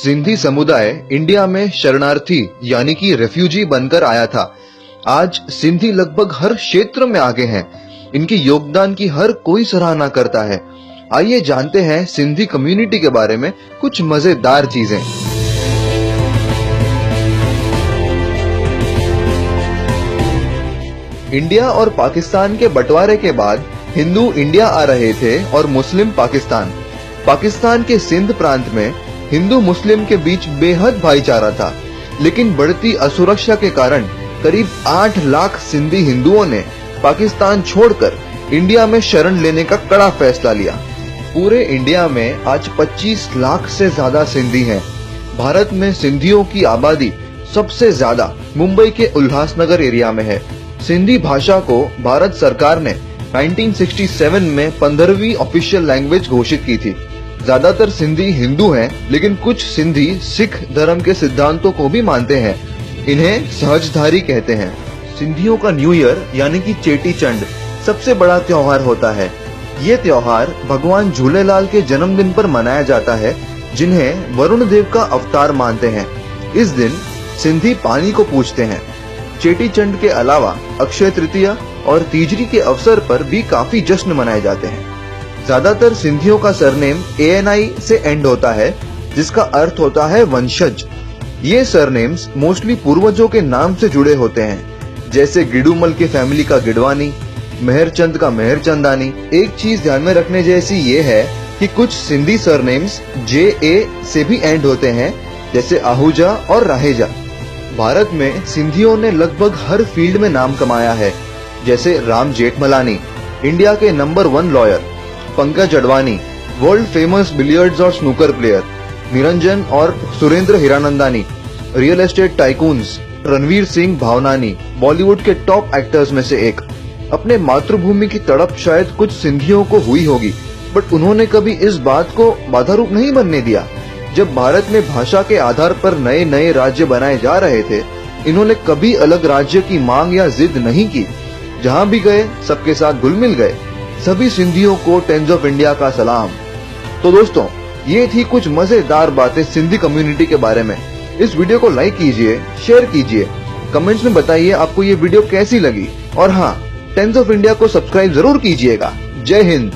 सिंधी समुदाय इंडिया में शरणार्थी यानी कि रेफ्यूजी बनकर आया था। आज सिंधी लगभग हर क्षेत्र में आगे हैं। इनके योगदान की हर कोई सराहना करता है। आइए जानते हैं सिंधी कम्युनिटी के बारे में कुछ मजेदार चीजें। इंडिया और पाकिस्तान के बंटवारे के बाद हिंदू इंडिया आ रहे थे और मुस्लिम पाकिस्तान। पाकिस्तान के सिंध प्रांत में हिंदू मुस्लिम के बीच बेहद भाईचारा था, लेकिन बढ़ती असुरक्षा के कारण करीब 8 लाख सिंधी हिंदुओं ने पाकिस्तान छोड़कर इंडिया में शरण लेने का कड़ा फैसला लिया। पूरे इंडिया में आज 25 लाख से ज्यादा सिंधी हैं। भारत में सिंधियों की आबादी सबसे ज्यादा मुंबई के उल्लासनगर एरिया में है। सिंधी भाषा को भारत सरकार ने 1967 में 15वीं ऑफिशियल लैंग्वेज घोषित की थी। ज्यादातर सिंधी हिंदू हैं, लेकिन कुछ सिंधी सिख धर्म के सिद्धांतों को भी मानते हैं। इन्हें सहजधारी कहते हैं। सिंधियों का न्यू ईयर यानी कि चेटी चंड सबसे बड़ा त्योहार होता है। ये त्योहार भगवान झूलेलाल के जन्मदिन पर मनाया जाता है, जिन्हें वरुण देव का अवतार मानते हैं। इस दिन सिंधी पानी को पूजते हैं। चेटी चंड के अलावा अक्षय तृतीया और तीजरी के अवसर पर भी काफी जश्न मनाए जाते हैं। ज्यादातर सिंधियों का सरनेम ANI से एंड होता है, जिसका अर्थ होता है वंशज। ये सरनेम्स मोस्टली पूर्वजों के नाम से जुड़े होते हैं, जैसे गिडूमल के फैमिली का गिडवानी, मेहरचंद का मेहरचंदानी। एक चीज ध्यान में रखने जैसी ये है कि कुछ सिंधी सरनेम्स JA से भी एंड होते हैं, जैसे आहूजा और राहेजा। भारत में सिंधियों ने लगभग हर फील्ड में नाम कमाया है, जैसे राम जेठमलानी इंडिया के number 1 lawyer, Pankaj Advani world famous billiards और स्नूकर प्लेयर, निरंजन और Surendra Hiranandani real estate tycoons, Ranveer Singh Bhavnani Bollywood के टॉप एक्टर्स में से एक। अपने मातृभूमि की तड़प शायद कुछ सिंधियों को हुई होगी, बट उन्होंने कभी इस बात को बाधारूप नहीं बनने दिया। जब भारत में भाषा के आधार पर नए नए राज्य बनाए जा रहे थे, इन्होंने कभी अलग राज्य की मांग या जिद नहीं की। जहां भी गए सबके साथ घुल मिल गए। सभी सिंधियों को टाइम्स ऑफ इंडिया का सलाम। तो दोस्तों, ये थी कुछ मजेदार बातें सिंधी कम्युनिटी के बारे में। इस वीडियो को लाइक कीजिए, शेयर कीजिए, कमेंट्स में बताइए आपको ये वीडियो कैसी लगी, और हाँ, टाइम्स ऑफ इंडिया को सब्सक्राइब जरूर कीजिएगा। जय हिंद।